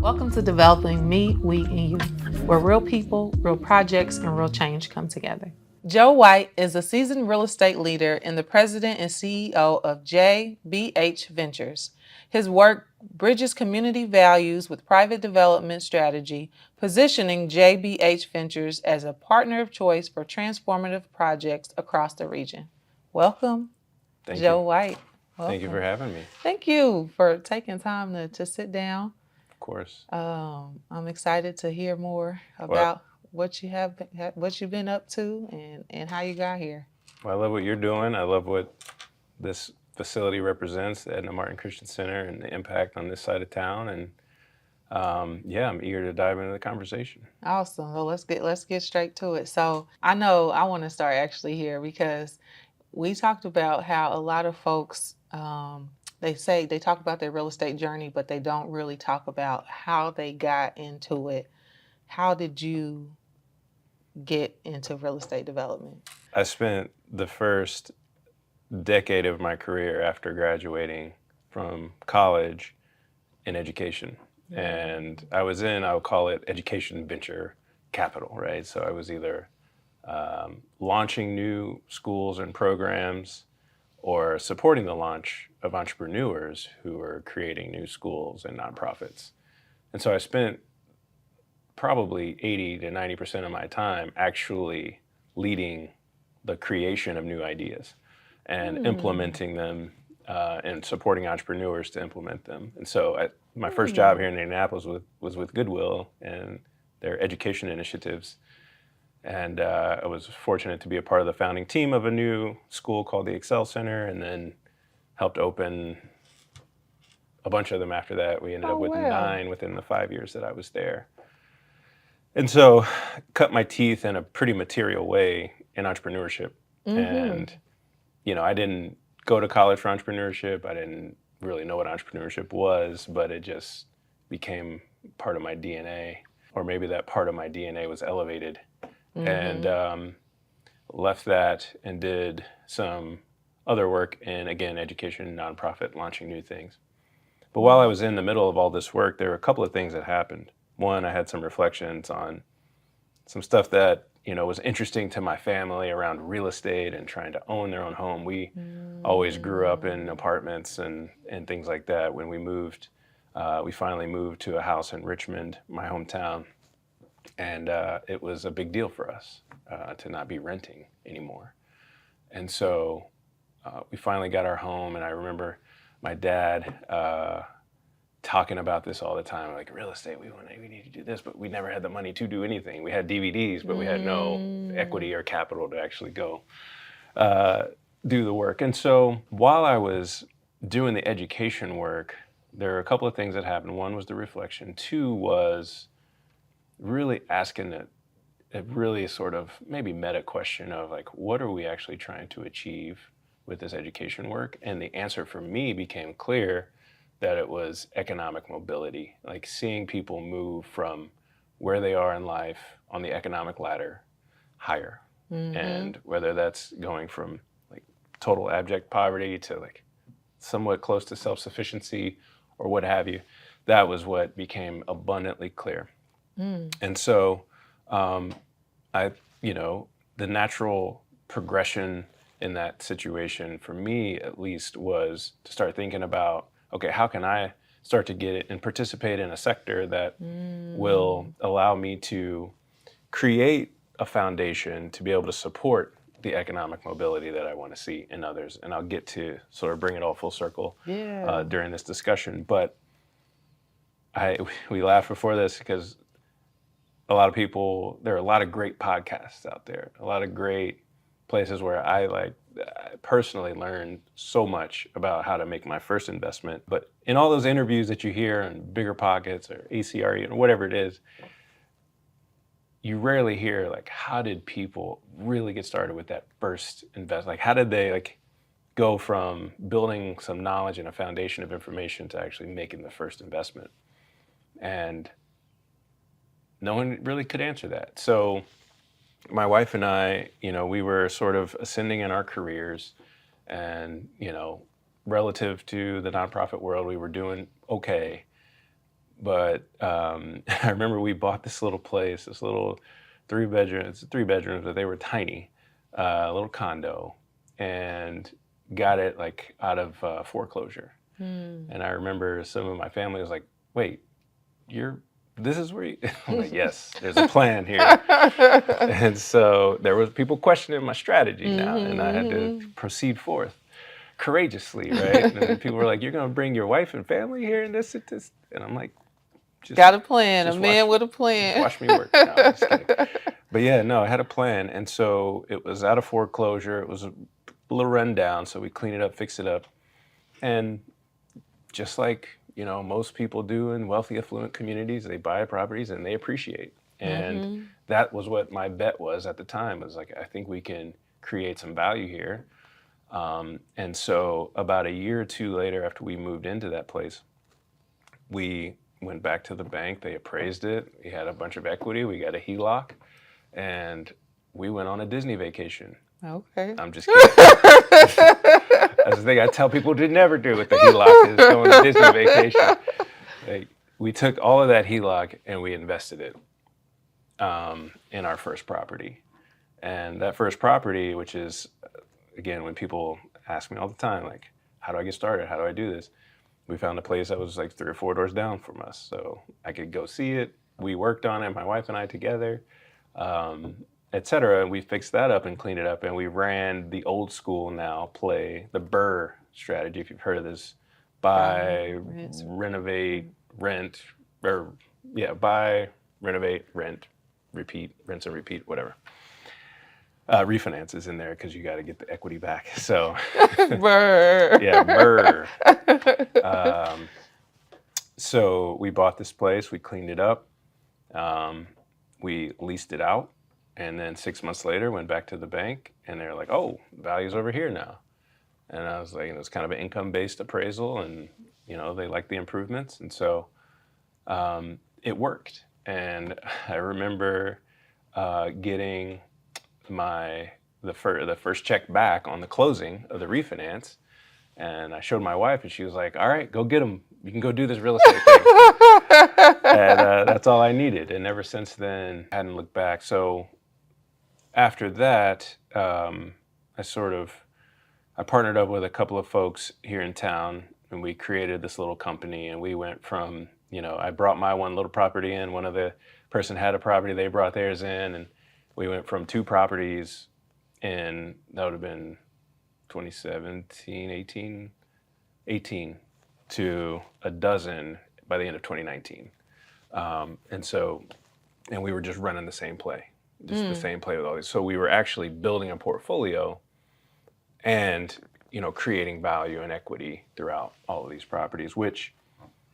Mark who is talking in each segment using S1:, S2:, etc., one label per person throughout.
S1: Welcome to Developing Me, We, and You, where real people, real projects, and real change come together. Joe White is a seasoned real estate leader and the president and CEO of JBH Ventures. His work bridges community values with private development strategy, positioning JBH Ventures as a partner of choice for transformative projects across the region. Welcome,
S2: Thank
S1: Joe
S2: you.
S1: White. Welcome.
S2: Thank you for having me.
S1: Thank you for taking time to sit down.
S2: Of course.
S1: I'm excited to hear more about what you've been up to and how you got here.
S2: Well, I love what you're doing. I love what this facility represents, the Edna Martin Christian Center, and the impact on this side of town. And I'm eager to dive into the conversation.
S1: Awesome. Well, let's get straight to it. So I know I want to start actually here because we talked about how a lot of folks they talk about their real estate journey, but they don't really talk about how they got into it. How did you get into real estate development?
S2: I spent the first decade of my career after graduating from college in education. And I would call it education venture capital, right? So I was either launching new schools and programs or supporting the launch of entrepreneurs who were creating new schools and nonprofits. And so I spent probably 80 to 90% of my time actually leading the creation of new ideas and implementing them and supporting entrepreneurs to implement them. And so my first job here in Indianapolis was with Goodwill and their education initiatives. And I was fortunate to be a part of the founding team of a new school called the Excel Center, and then helped open a bunch of them after that. We ended up with 9 within the 5 years that I was there. And so cut my teeth in a pretty material way in entrepreneurship. And, I didn't go to college for entrepreneurship. I didn't really know what entrepreneurship was, but it just became part of my DNA, or maybe that part of my DNA was elevated. And left that and did some other work in, again, education, nonprofit, launching new things. But while I was in the middle of all this work, there were a couple of things that happened. One, I had some reflections on some stuff that, was interesting to my family around real estate and trying to own their own home. We always grew up in apartments and things like that. When we moved, we finally moved to a house in Richmond, my hometown. And it was a big deal for us to not be renting anymore. And so we finally got our home, and I remember my dad talking about this all the time, like real estate, we need to do this, but we never had the money to do anything. We had DVDs, but we had no equity or capital to actually go do the work. And so while I was doing the education work, there were a couple of things that happened. One was the reflection. 2 was really asking a really sort of maybe meta question of like, what are we actually trying to achieve with this education work? And the answer for me became clear that it was economic mobility, like seeing people move from where they are in life on the economic ladder higher. And whether that's going from like total abject poverty to like somewhat close to self-sufficiency or what have you, that was what became abundantly clear. And so the natural progression in that situation for me at least was to start thinking about, okay, how can I start to get it and participate in a sector that will allow me to create a foundation to be able to support the economic mobility that I want to see in others. And I'll get to sort of bring it all full circle during this discussion. But we laughed before this because there are a lot of great podcasts out there, a lot of great places where I personally learned so much about how to make my first investment. But in all those interviews that you hear in Bigger Pockets or ACRE or whatever it is, you rarely hear like, how did people really get started with that first investment? Like, how did they go from building some knowledge and a foundation of information to actually making the first investment? And no one really could answer that. So my wife and I, we were sort of ascending in our careers, and, relative to the nonprofit world, we were doing okay. But I remember we bought this little place, this little three bedrooms, but they were tiny, little condo, and got it like out of foreclosure. And I remember some of my family was like, "Wait, this is where you?" I'm like, "Yes, there's a plan here." And so there was people questioning my strategy now, and I had to proceed forth courageously, right? And then people were like, "You're going to bring your wife and family here and this," and I'm like,
S1: got a plan, a man with a plan.
S2: Watch me work. No, I'm just kidding. But yeah, no, I had a plan. And so it was out of foreclosure. It was a little run down. So we clean it up, fix it up. And just like, most people do in wealthy, affluent communities, they buy properties and they appreciate. And that was what my bet was at the time. It was like, I think we can create some value here. And so about a year or two later, after we moved into that place, we went back to the bank. They appraised it. We had a bunch of equity. We got a HELOC, and we went on a Disney vacation.
S1: Okay.
S2: I'm just kidding. That's the thing I tell people to never do with the HELOC is go on a Disney vacation. Like, we took all of that HELOC and we invested it in our first property. And that first property, which is, again, when people ask me all the time, like, how do I get started? How do I do this? We found a place that was like 3 or 4 doors down from us. So I could go see it. We worked on it, my wife and I together, et cetera. And we fixed that up and cleaned it up. And we ran the old school now play, the BRRRR strategy, if you've heard of this. Buy, renovate, rent, or buy, renovate, rent, repeat, rinse and repeat, whatever. Refinance is in there because you got to get the equity back. So,
S1: BRRRR.
S2: Yeah, BRRRR. So we bought this place, we cleaned it up, we leased it out, and then 6 months later went back to the bank, and they're like, "Oh, value's over here now." And I was like, it was kind of an income-based appraisal, and they liked the improvements, and so it worked. And I remember getting the first check back on the closing of the refinance, and I showed my wife, and she was like, "All right, go get them. You can go do this real estate thing." And that's all I needed. And ever since then, I hadn't looked back. So after that, I partnered up with a couple of folks here in town, and we created this little company. And we went from, I brought my one little property in. One of the person had a property, they brought theirs in, and we went from 2 properties in, that would have been 2017, 18 to a dozen by the end of 2019. And we were just running the same play, the same play with all these. So we were actually building a portfolio and, creating value and equity throughout all of these properties, which,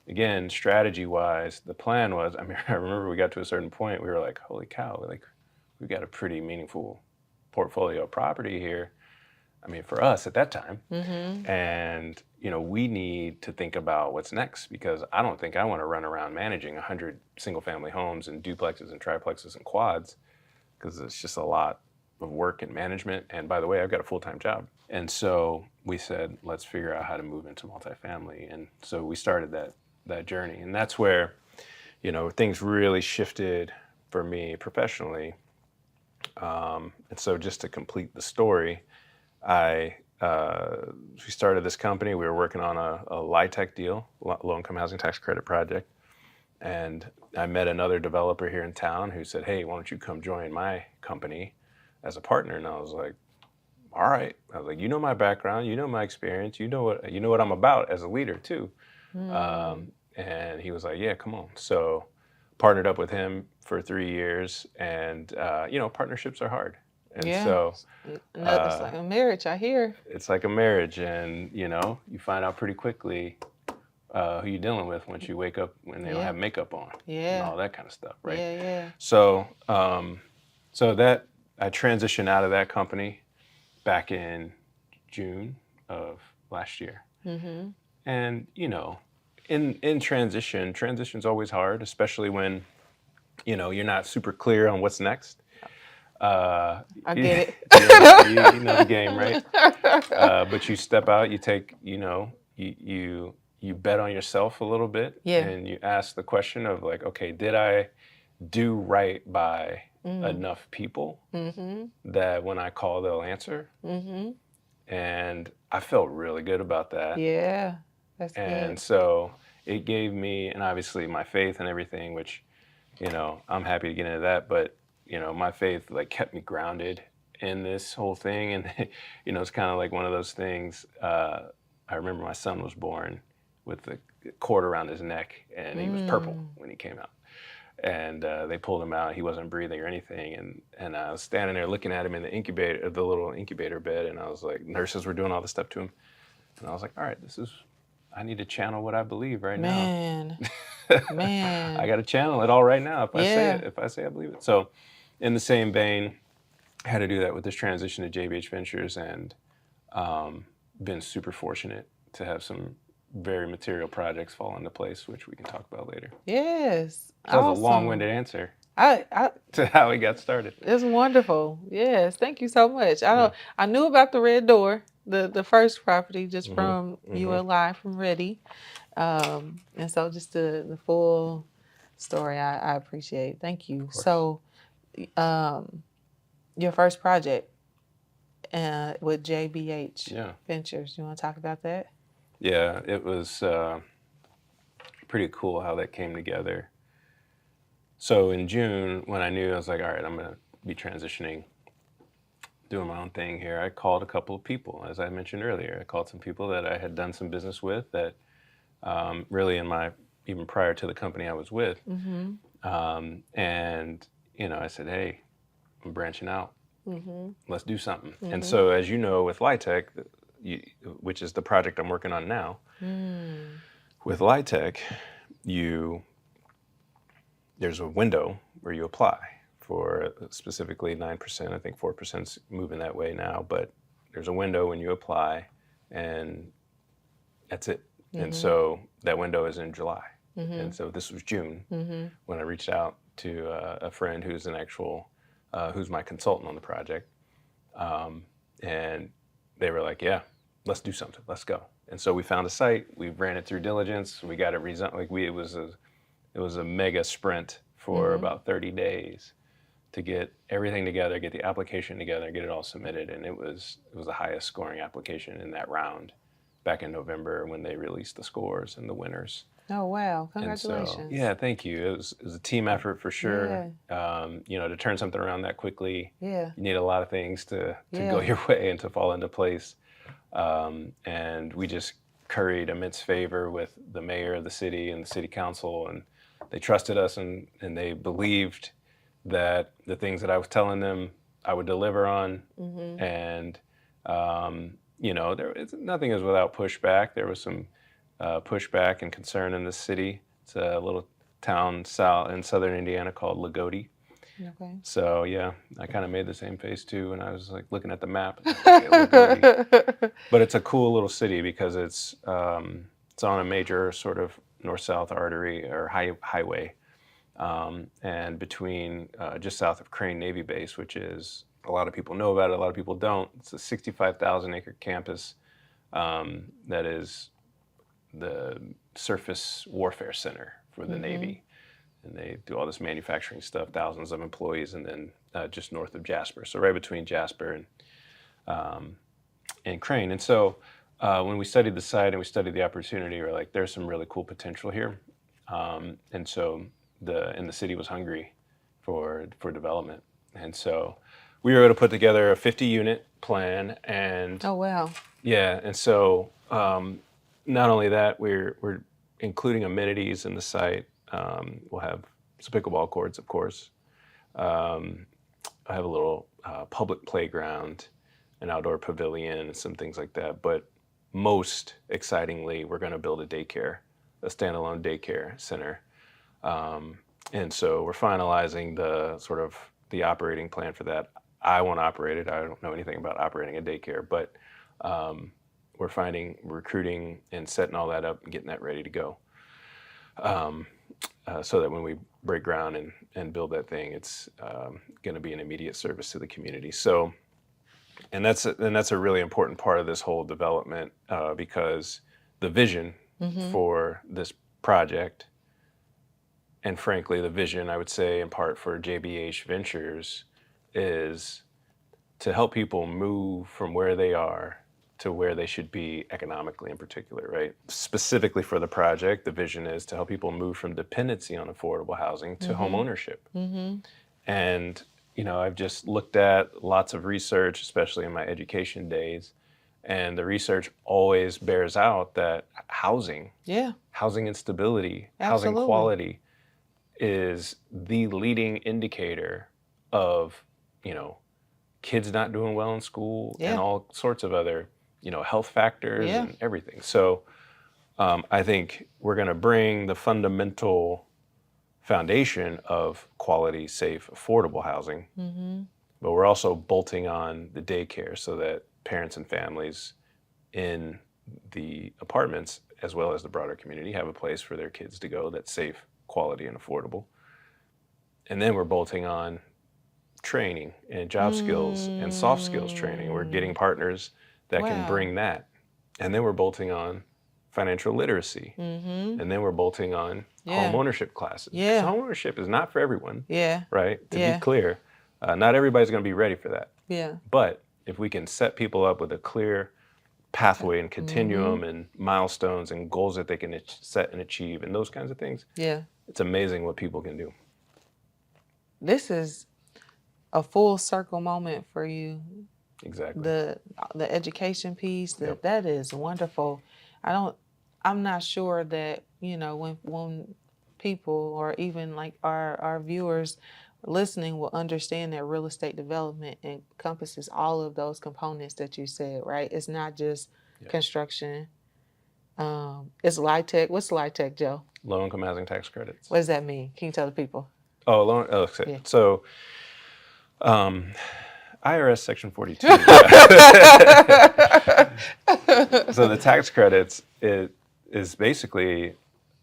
S2: again, strategy-wise, the plan was, I remember we got to a certain point, we were like, holy cow, we've got a pretty meaningful portfolio of property here. For us at that time. And, we need to think about what's next, because I don't think I want to run around managing 100 single family homes and duplexes and triplexes and quads, because it's just a lot of work and management. And by the way, I've got a full-time job. And so we said, let's figure out how to move into multifamily. And so we started that journey. And that's where, things really shifted for me professionally. And so just to complete the story, we started this company. We were working on a LIHTC deal, low-income housing tax credit project. And I met another developer here in town who said, "Hey, why don't you come join my company as a partner?" And I was like, all right. I was like, you know my background, you know my experience, you know what I'm about as a leader too. And he was like, yeah, come on. So partnered up with him for 3 years, and partnerships are hard. And so
S1: it's like a marriage, I hear.
S2: It's like a marriage, and you find out pretty quickly who you're dealing with once you wake up when they don't have makeup on, and all that kind of stuff, right?
S1: Yeah.
S2: So that I transitioned out of that company back in June of last year. And in transition's always hard, especially when you're not super clear on what's next.
S1: I get it.
S2: You know the game, right? But you step out, you take, you you bet on yourself a little bit,
S1: Yeah.
S2: and you ask the question of like, okay, did I do right by enough people that when I call, they'll answer? And I felt really good about that.
S1: Yeah, that's
S2: And
S1: good.
S2: so it gave me, and obviously my faith and everything, which, I'm happy to get into that, but, my faith like kept me grounded in this whole thing. And, it's kind of like one of those things. I remember my son was born with the cord around his neck, and he was purple when he came out. And they pulled him out. He wasn't breathing or anything. And I was standing there looking at him in the incubator, the little incubator bed. And I was like, nurses were doing all this stuff to him. And I was like, all right, I need to channel what I believe right now.
S1: Man.
S2: I got to channel it all right now. If I say
S1: Yeah.
S2: it, if I say I believe it. So in the same vein, I had to do that with this transition to JBH Ventures, and been super fortunate to have some very material projects fall into place, which we can talk about later.
S1: Yes.
S2: That was
S1: Awesome.
S2: a long-winded answer
S1: I
S2: to how we got started.
S1: It's wonderful. Yes, thank you so much. I knew about the red door, the first property, just from ULI from Ready, and so just the full story. I appreciate. Thank you. So, your first project with JBH Ventures. You want to talk about that?
S2: Yeah, it was pretty cool how that came together. So in June, when I knew, I was like, all right, I'm going to be transitioning, doing my own thing here. I called a couple of people, as I mentioned earlier. I called some people that I had done some business with that really even prior to the company I was with. And, I said, hey, I'm branching out. Let's do something. And so, as you know, with LITech, which is the project I'm working on now, with LITech, there's a window where you apply for specifically 9%. I think 4%'s moving that way now, but there's a window when you apply, and that's it. And so that window is in July. And so this was June when I reached out to a friend who's who's my consultant on the project. And they were like, yeah, let's do something. Let's go. And so we found a site. We ran it through diligence. We got it it was a mega sprint for about 30 days to get everything together, get the application together, get it all submitted. And it was the highest scoring application in that round back in November when they released the scores and the winners.
S1: Oh, wow. Congratulations.
S2: So, yeah, thank you. It was a team effort for sure. Yeah. To turn something around that quickly, you need a lot of things to go your way and to fall into place. And we just curried immense favor with the mayor of the city and the city council, and they trusted us, and they believed that the things that I was telling them I would deliver on. And, nothing is without pushback. There was some pushback and concern in the city. It's a little town in southern Indiana called Lagodi.
S1: Okay.
S2: So yeah, I kind of made the same face too when I was like looking at the map. Okay, Lagodi. But it's a cool little city because it's on a major sort of north-south artery or highway, and between just south of Crane Navy Base, which is, a lot of people know about it, a lot of people don't. It's a 65,000 acre campus that is the surface warfare center for the Navy. And they do all this manufacturing stuff, thousands of employees, and then just north of Jasper. So right between Jasper and Crane. And so when we studied the site and we studied the opportunity, we're like, there's some really cool potential here. And so the city was hungry for development. And so we were able to put together a 50-unit plan. And
S1: oh, wow.
S2: Yeah, and so not only that, we're including amenities in the site. We'll have some pickleball courts, of course. I have a little public playground, an outdoor pavilion, and some things like that. But most excitingly, we're going to build a standalone daycare center. And so we're finalizing the operating plan for that. I want to operate it. I don't know anything about operating a daycare, but we're recruiting and setting all that up and getting that ready to go. So that when we break ground and build that thing, it's going to be an immediate service to the community. So, and that's a really important part of this whole development, because the vision for this project, and frankly, the vision, I would say, in part for JBH Ventures, is to help people move from where they are to where they should be economically in particular, right? Specifically for the project, the vision is to help people move from dependency on affordable housing to home ownership. And, you know, I've just looked at lots of research, especially in my education days, and the research always bears out that housing, housing instability, housing quality is the leading indicator of, you know, kids not doing well in school and all sorts of other, you know, health factors and everything. So I think we're going to bring the fundamental foundation of quality, safe, affordable housing, but we're also bolting on the daycare so that parents and families in the apartments, as well as the broader community, have a place for their kids to go that's safe, quality, and affordable. And then we're bolting on training and job skills and soft skills training. We're getting partners that can bring that. And then we're bolting on financial literacy. And then we're bolting on home ownership classes. So home ownership is not for everyone, right? To be clear, not everybody's going to be ready for that. But if we can set people up with a clear pathway and continuum and milestones and goals that they can set and achieve and those kinds of things, it's amazing what people can do.
S1: This is a full circle moment for you.
S2: Exactly.
S1: The education piece, that is wonderful. I'm not sure that, you know, when people or even like our viewers listening will understand that real estate development encompasses all of those components that you said, right? It's not just construction. It's LIHTC. What's LIHTC, Joe?
S2: Low income housing tax credits.
S1: What does that mean? Can you tell the people?
S2: Okay. So IRS Section 42. So the tax credits is basically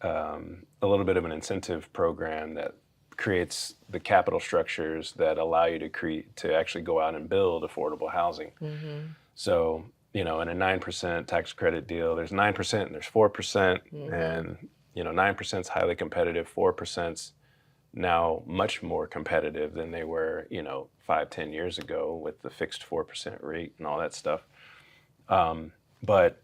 S2: a little bit of an incentive program that creates the capital structures that allow you to actually go out and build affordable housing. So, you know, in a 9% tax credit deal, there's 9% and there's 4%, and, you know, 9% is highly competitive, 4%'s now much more competitive than they were, you know, 5-10 years ago with the fixed 4% rate and all that stuff. But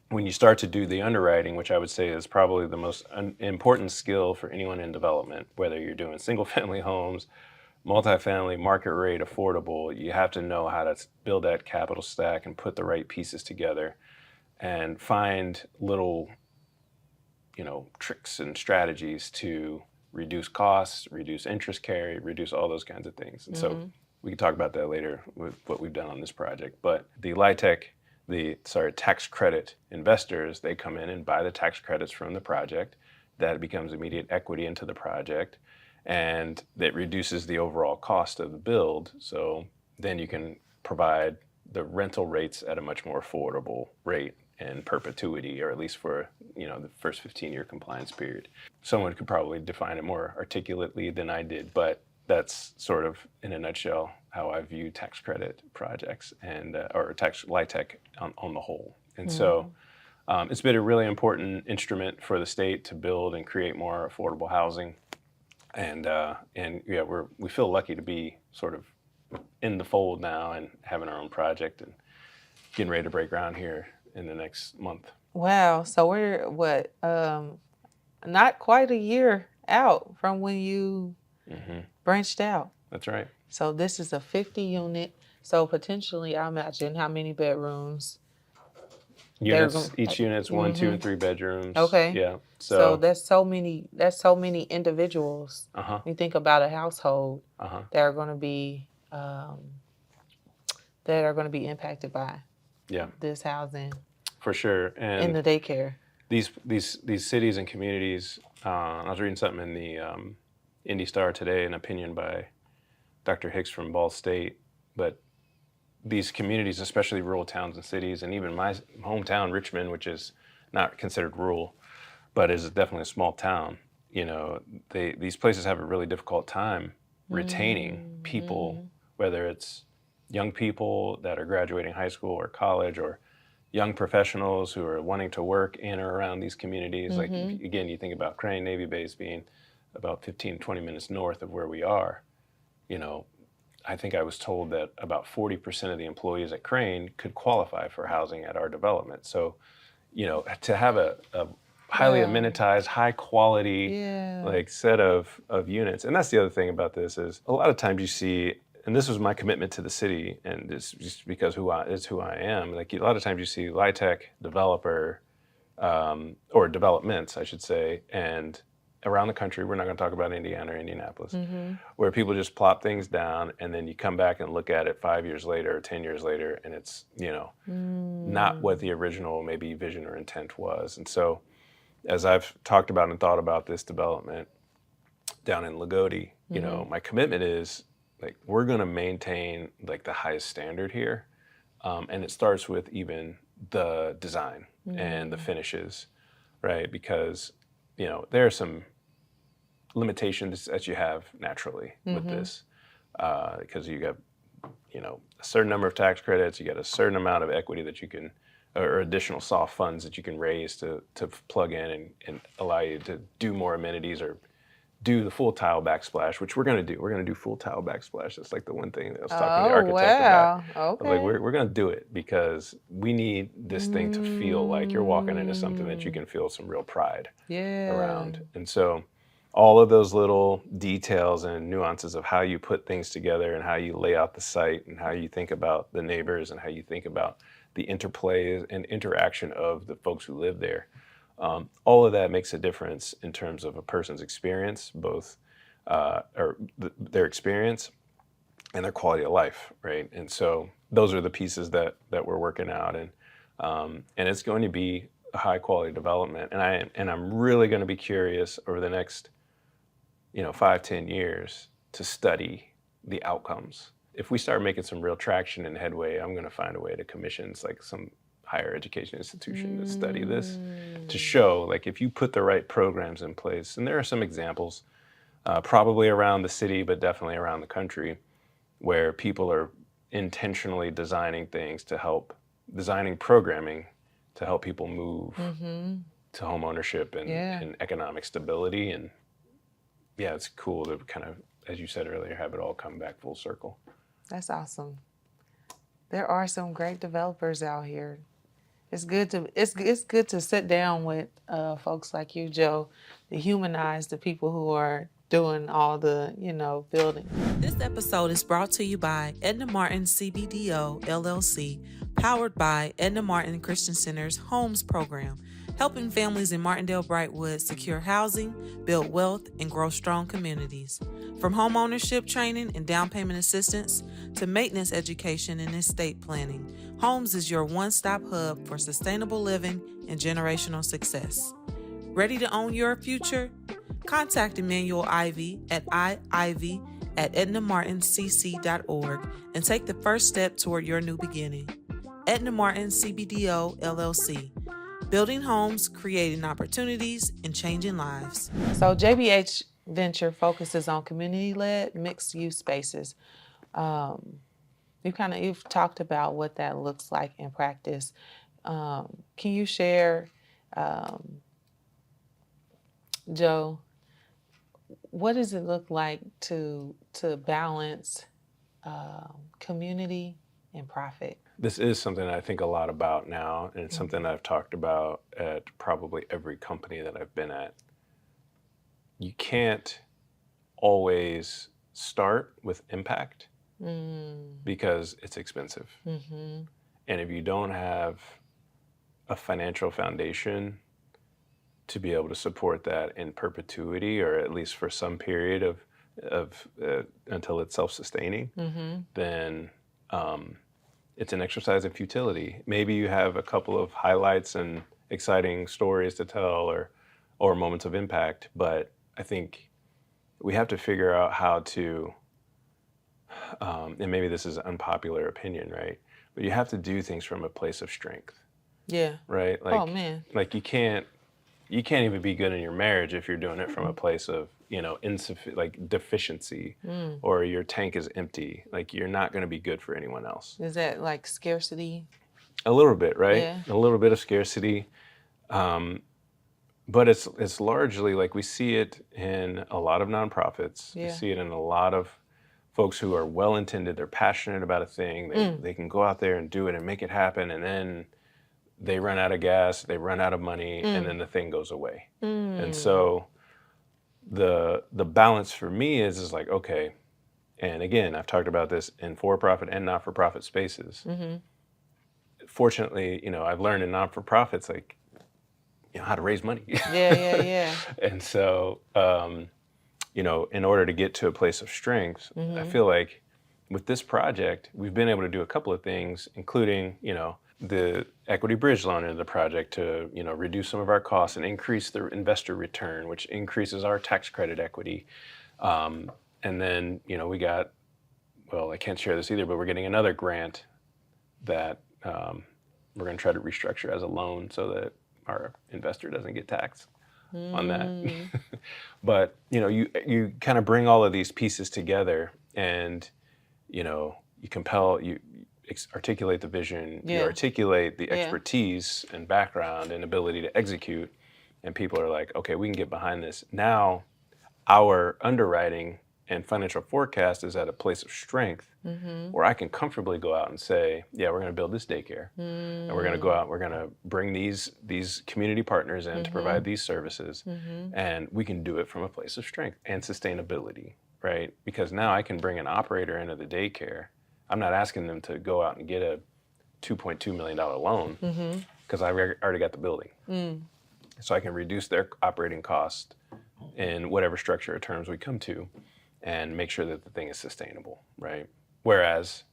S2: when you start to do the underwriting, which I would say is probably the most important skill for anyone in development, whether you're doing single family homes, multifamily, market rate, affordable, you have to know how to build that capital stack and put the right pieces together and find little, you know, tricks and strategies to reduce costs, reduce interest carry, reduce all those kinds of things. And so we can talk about that later with what we've done on this project. But the LIHTC, tax credit investors, they come in and buy the tax credits from the project. That becomes immediate equity into the project, and it reduces the overall cost of the build. So then you can provide the rental rates at a much more affordable rate in perpetuity, or at least for, you know, the first 15-year compliance period. Someone could probably define it more articulately than I did, but that's sort of, in a nutshell, how I view tax credit projects and or tax LIHTC on the whole. And so it's been a really important instrument for the state to build and create more affordable housing. And yeah, we feel lucky to be sort of in the fold now and having our own project and getting ready to break ground here in the next month.
S1: Wow. So we're not quite a year out from when you branched out.
S2: That's right.
S1: So this is a 50 unit. So potentially, I imagine, how many bedrooms?
S2: Units, each unit's 1, 2, and 3 bedrooms.
S1: Okay.
S2: Yeah.
S1: So that's so many individuals. You think about a household that are going to be impacted by this housing.
S2: For sure. And
S1: in the daycare.
S2: These cities and communities, I was reading something in the Indy Star today, an opinion by Dr. Hicks from Ball State, but these communities, especially rural towns and cities, and even my hometown, Richmond, which is not considered rural, but is definitely a small town, you know, these places have a really difficult time retaining people, whether it's young people that are graduating high school or college, or young professionals who are wanting to work in or around these communities. Like, again, you think about Crane Navy Base being about 15, 20 minutes north of where we are. You know, I think I was told that about 40% of the employees at Crane could qualify for housing at our development. So, you know, to have a highly amenitized, high quality, like set of units. And that's the other thing about this is a lot of times you see, and this was my commitment to the city, and it's just because it's who I am. Like, a lot of times you see LIHTC developer, or developments, I should say, and around the country, we're not going to talk about Indiana or Indianapolis, where people just plop things down, and then you come back and look at it 5 years later or 10 years later, and it's, you know, not what the original maybe vision or intent was. And so, as I've talked about and thought about this development down in Lagodi, you know, my commitment is, like, we're going to maintain like the highest standard here, and it starts with even the design and the finishes, right? Because, you know, there are some limitations that you have naturally with this, because you got, you know, a certain number of tax credits, you got a certain amount of equity that you can, or additional soft funds that you can raise to plug in and allow you to do more amenities or do the full tile backsplash, which we're going to do. We're going to do full tile backsplash. That's like the one thing that I was talking to the architect about.
S1: Okay.
S2: Like, we're going to do it because we need this thing to feel like you're walking into something that you can feel some real pride around. And so all of those little details and nuances of how you put things together and how you lay out the site and how you think about the neighbors and how you think about the interplay and interaction of the folks who live there. All of that makes a difference in terms of a person's experience, both their experience and their quality of life, right? And so those are the pieces that we're working out, and it's going to be a high quality development. And I'm really going to be curious over the next, you know, 5-10 years to study the outcomes. If we start making some real traction and headway, I'm going to find a way to commission like some higher education institution to study this, to show, like, if you put the right programs in place, and there are some examples, probably around the city, but definitely around the country, where people are intentionally designing programming to help people move to home ownership and economic stability. And yeah, it's cool to kind of, as you said earlier, have it all come back full circle.
S1: That's awesome. There are some great developers out here. It's good to sit down with folks like you, Joe, to humanize the people who are doing all the, you know, building. This episode is brought to you by Edna Martin CBDO LLC, powered by Edna Martin Christian Center's Homes program, helping families in Martindale-Brightwood secure housing, build wealth, and grow strong communities. From home ownership training and down payment assistance to maintenance education and estate planning, Homes is your one-stop hub for sustainable living and generational success. Ready to own your future? Contact Immanuel Ivey at iivy@ednamartincc.org and take the first step toward your new beginning. Edna Martin CBDO LLC. Building homes, creating opportunities, and changing lives. So JBH Venture focuses on community-led mixed-use spaces. You've talked about what that looks like in practice. Can you share, Joe, what does it look like to balance community and profit?
S2: This is something I think a lot about now, and it's something I've talked about at probably every company that I've been at. You can't always start with impact because it's expensive. And if you don't have a financial foundation to be able to support that in perpetuity, or at least for some period of until it's self-sustaining, then it's an exercise in futility. Maybe you have a couple of highlights and exciting stories to tell, or moments of impact, but I think we have to figure out how to, and maybe this is an unpopular opinion, right? But you have to do things from a place of strength.
S1: Yeah.
S2: Right? Like,
S1: oh, man.
S2: Like, you can't even be good in your marriage if you're doing it from a place of, you know, deficiency, or your tank is empty. Like, you're not going to be good for anyone else.
S1: Is that like scarcity
S2: A little bit, right?
S1: Yeah.
S2: A little bit of scarcity. But it's largely like we see it in a lot of nonprofits. We
S1: Yeah.
S2: see it in a lot of folks who are well-intended. They're passionate about a thing. They can go out there and do it and make it happen. And then they run out of gas, they run out of money, and then the thing goes away. And so the balance for me is like, okay, and again, I've talked about this in for-profit and not-for-profit spaces. Fortunately, I've learned in not-for-profits, like, how to raise money.
S1: Yeah.
S2: And so, in order to get to a place of strength, I feel like with this project, we've been able to do a couple of things, including, the equity bridge loan into the project to, reduce some of our costs and increase the investor return, which increases our tax credit equity. And then, we got, well, I can't share this either, but we're getting another grant that we're going to try to restructure as a loan so that our investor doesn't get taxed on that. But, you kind of bring all of these pieces together and, you articulate the vision, you articulate the expertise and background and ability to execute, and people are like, okay, we can get behind this. Now, our underwriting and financial forecast is at a place of strength where I can comfortably go out and say, yeah, we're going to build this daycare, and we're going to go out, we're going to bring these community partners in to provide these services, and we can do it from a place of strength and sustainability, right? Because now I can bring an operator into the daycare. I'm not asking them to go out and get a $2.2 million loan because I already got the building. So I can reduce their operating cost in whatever structure or terms we come to and make sure that the thing is sustainable, right? Whereas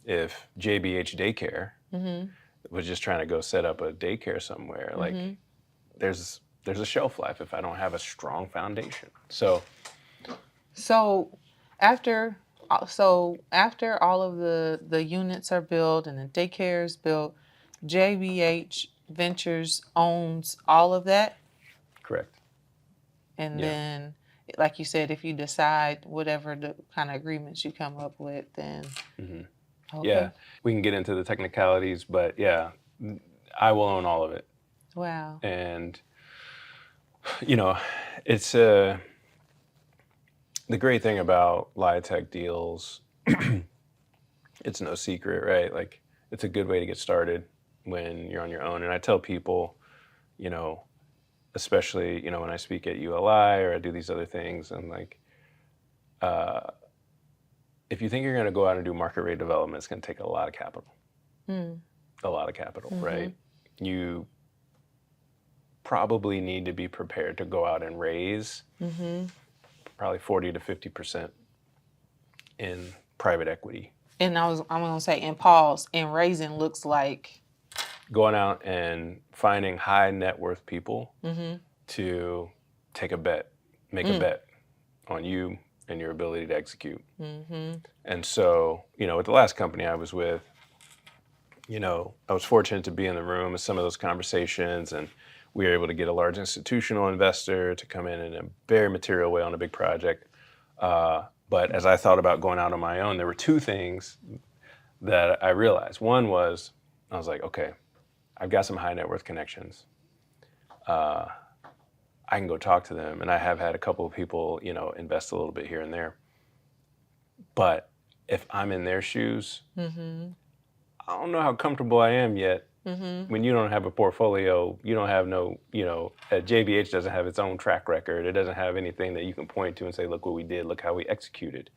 S2: if JBH Daycare was just trying to go set up a daycare somewhere, like there's a shelf life if I don't have a strong foundation. So
S1: after all of the units are built and the daycare is built, JBH Ventures owns all of that?
S2: Correct.
S1: And then, like you said, if you decide whatever the kind of agreements you come up with, then okay.
S2: Yeah, we can get into the technicalities, but yeah, I will own all of it.
S1: Wow.
S2: And it's the great thing about LIHTC deals, it's no secret, right? Like, it's a good way to get started when you're on your own. And I tell people, especially, when I speak at ULI or I do these other things, and like, if you think you're going to go out and do market rate development, it's going to take a lot of capital. A lot of capital, right? You probably need to be prepared to go out and raise probably 40 to 50% in private equity.
S1: And I'm going to say, and pause, and raising looks like
S2: going out and finding high net worth people to take a bet, make a bet on you and your ability to execute. And so, with the last company I was with, I was fortunate to be in the room with some of those conversations, and we were able to get a large institutional investor to come in a very material way on a big project. But as I thought about going out on my own, there were two things that I realized. One was, I was like, okay, I've got some high net worth connections. I can go talk to them, and I have had a couple of people, invest a little bit here and there. But if I'm in their shoes, I don't know how comfortable I am yet. When you don't have a portfolio, you don't have JBH doesn't have its own track record. It doesn't have anything that you can point to and say, look what we did, look how we executed.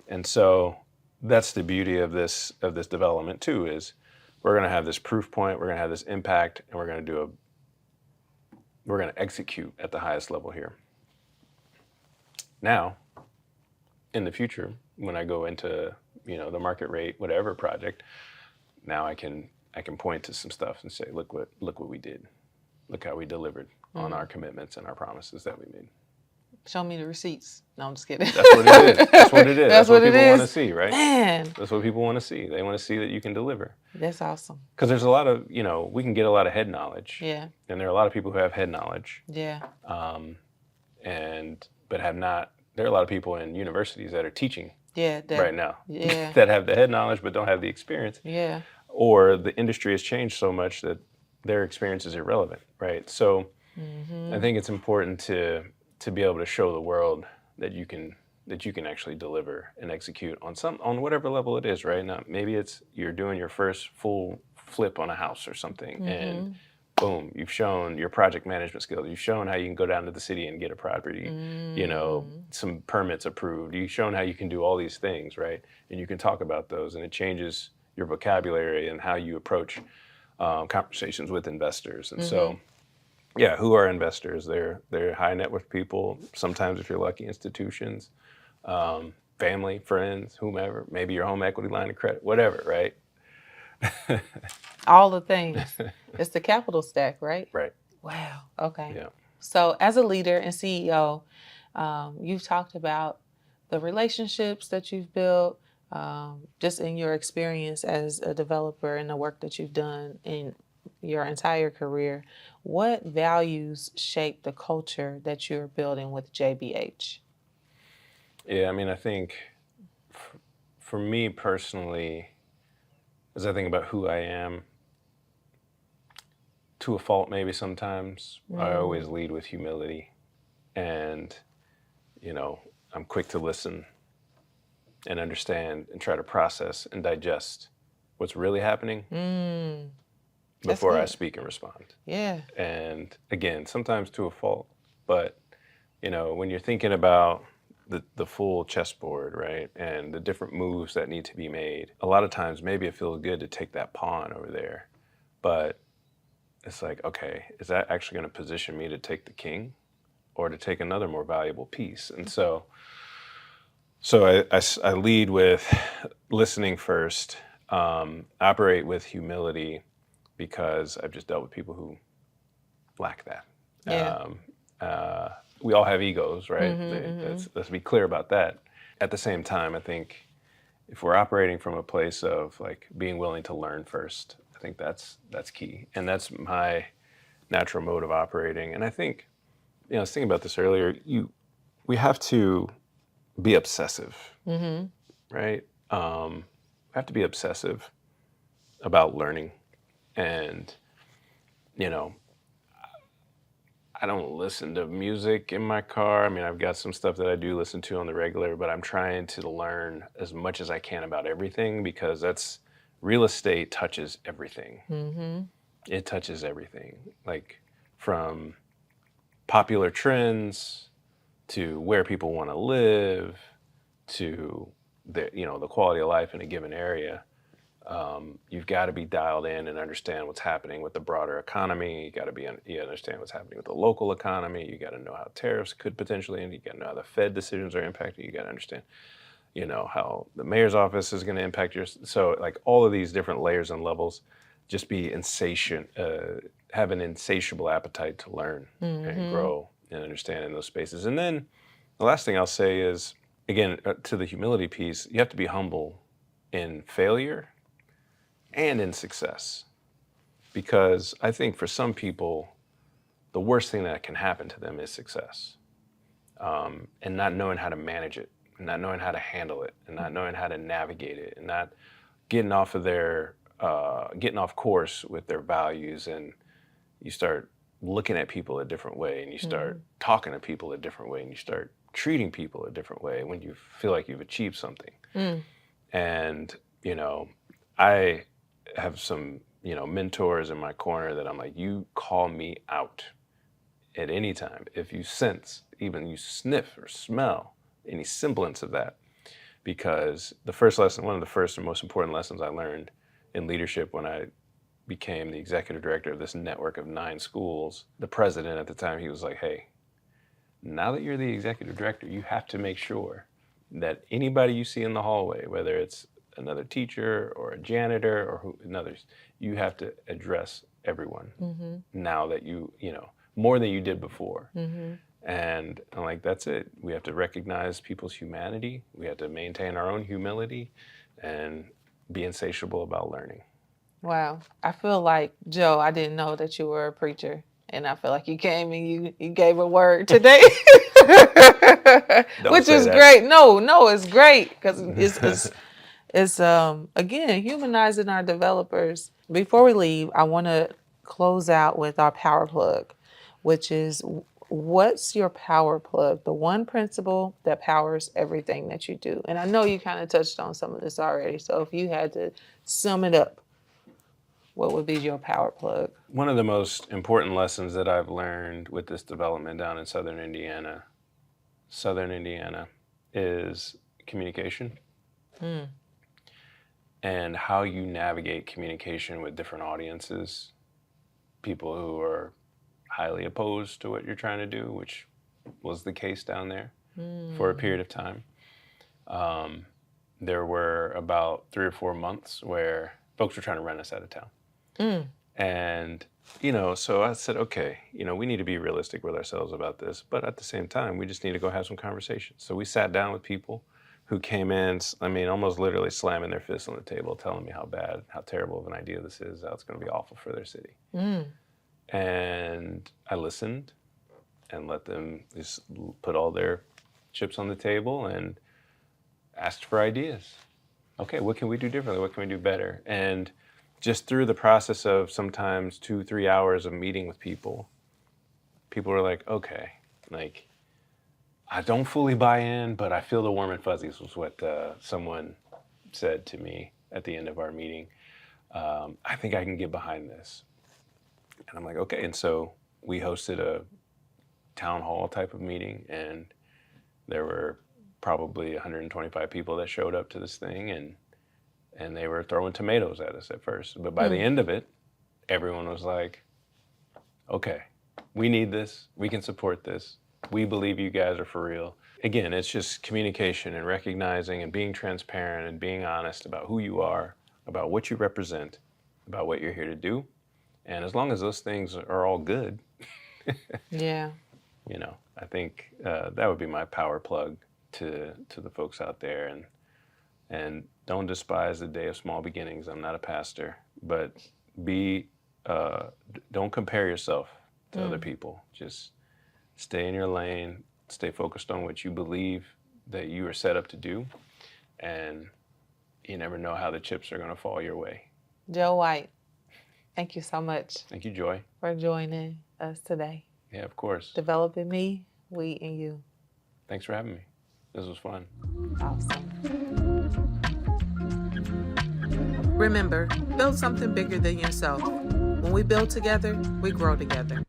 S2: And so that's the beauty of this development too, is we're going to have this proof point, we're going to have this impact, and we're going to execute at the highest level here. Now, in the future, when I go into, the market rate, whatever project, now I can point to some stuff and say, look what we did. Look how we delivered on our commitments and our promises that we made.
S1: Show me the receipts. No, I'm just kidding.
S2: That's what it is. That's what it is. That's what people want to see, right?
S1: Man.
S2: That's what people want to see. They want to see that you can deliver.
S1: That's awesome.
S2: Because there's a lot of, we can get a lot of head knowledge.
S1: Yeah.
S2: And there are a lot of people who have head knowledge.
S1: Yeah.
S2: But have not, there are a lot of people in universities that are teaching
S1: right
S2: now.
S1: Yeah.
S2: That have the head knowledge but don't have the experience.
S1: Yeah.
S2: or the industry has changed so much that their experience is irrelevant, right? So I think it's important to be able to show the world that you can actually deliver and execute on whatever level it is, right? Now maybe it's you're doing your first full flip on a house or something, and boom, you've shown your project management skills. You've shown how you can go down to the city and get a property, some permits approved. You've shown how you can do all these things, right? And you can talk about those, and it changes your vocabulary and how you approach conversations with investors. And so, yeah, who are investors? They're high net worth people. Sometimes, if you're lucky, institutions, family, friends, whomever. Maybe your home equity line of credit, whatever, right?
S1: All the things. It's the capital stack, right?
S2: Right.
S1: Wow. Okay.
S2: Yeah.
S1: So as a leader and CEO, you've talked about the relationships that you've built, just in your experience as a developer and the work that you've done in your entire career. What values shape the culture that you're building with JBH?
S2: Yeah, I mean, I think for me personally, as I think about who I am, to a fault maybe sometimes, I always lead with humility. And, I'm quick to listen and understand and try to process and digest what's really happening before I speak and respond.
S1: Yeah.
S2: And again, sometimes to a fault, but when you're thinking about the full chessboard, right, and the different moves that need to be made, a lot of times maybe it feels good to take that pawn over there, but it's like, okay, is that actually going to position me to take the king or to take another more valuable piece? And so I lead with listening first, operate with humility, because I've just dealt with people who lack that.
S1: Yeah.
S2: We all have egos, right? Let's be clear about that. At the same time, I think if we're operating from a place of like being willing to learn first, I think that's key. And that's my natural mode of operating. And I think, I was thinking about this earlier, we have to be obsessive, right? We have to be obsessive about learning. And, I don't listen to music in my car. I mean, I've got some stuff that I do listen to on the regular, but I'm trying to learn as much as I can about everything, because real estate touches everything. It touches everything, like from popular trends to where people want to live to the quality of life in a given area. You've got to be dialed in and understand what's happening with the broader economy. You understand what's happening with the local economy. You got to know how tariffs could potentially, and you got to know how the Fed decisions are impacting. You got to understand, how the mayor's office is going to impact so like all of these different layers and levels. Just be insatiable, have an insatiable appetite to learn and grow and understand in those spaces. And then the last thing I'll say is, again, to the humility piece, you have to be humble in failure and in success. Because I think for some people, the worst thing that can happen to them is success. And not knowing how to manage it, and not knowing how to handle it, and not knowing how to navigate it, and not getting off course with their values, and you start looking at people a different way, and you start talking to people a different way, and you start treating people a different way when you feel like you've achieved something. And, I have some, mentors in my corner that I'm like, you call me out at any time if you sense, even you sniff or smell any semblance of that. Because one of the first and most important lessons I learned in leadership when I became the executive director of this network of 9 schools, the president at the time, he was like, hey, now that you're the executive director, you have to make sure that anybody you see in the hallway, whether it's another teacher or a janitor or others, you have to address everyone now that more than you did before. And I'm like, that's it. We have to recognize people's humanity. We have to maintain our own humility and be insatiable about learning.
S1: Wow. I feel like, Joe, I didn't know that you were a preacher. And I feel like you came and you gave a word today, which is great. No, it's great because It's again humanizing our developers. Before we leave, I want to close out with our power plug, which is what's your power plug? The one principle that powers everything that you do. And I know you kind of touched on some of this already. So if you had to sum it up, what would be your power plug?
S2: One of the most important lessons that I've learned with this development down in Southern Indiana is communication. And how you navigate communication with different audiences, people who are highly opposed to what you're trying to do, which was the case down there for a period of time. There were about 3 or 4 months where folks were trying to run us out of town. And, so I said, okay, we need to be realistic with ourselves about this, but at the same time, we just need to go have some conversations. So we sat down with people who came in, almost literally slamming their fists on the table, telling me how bad, how terrible of an idea this is, how it's going to be awful for their city. And I listened and let them just put all their chips on the table and asked for ideas. Okay, what can we do differently? What can we do better? And just through the process of sometimes 2-3 hours of meeting with people were like, okay, I don't fully buy in, but I feel the warm and fuzzies was what someone said to me at the end of our meeting. I think I can get behind this. And I'm like, okay. And so we hosted a town hall type of meeting, and there were probably 125 people that showed up to this thing, and they were throwing tomatoes at us at first. But by the end of it, everyone was like, okay, we need this. We can support this. We believe you guys are for real. Again, it's just communication and recognizing and being transparent and being honest about who you are, about what you represent, about what you're here to do. And as long as those things are all good,
S1: Yeah.
S2: I think that would be my power plug to the folks out there. And don't despise the day of small beginnings. I'm not a pastor, but don't compare yourself to other people. Just stay in your lane, stay focused on what you believe that you are set up to do, and you never know how the chips are going to fall your way.
S1: Joe White, thank you so much.
S2: Thank you, Joy.
S1: For joining us today.
S2: Yeah, of course.
S1: Developing me, we, and you.
S2: Thanks for having me. This was fun.
S1: Awesome. Remember, build something bigger than yourself. When we build together, we grow together.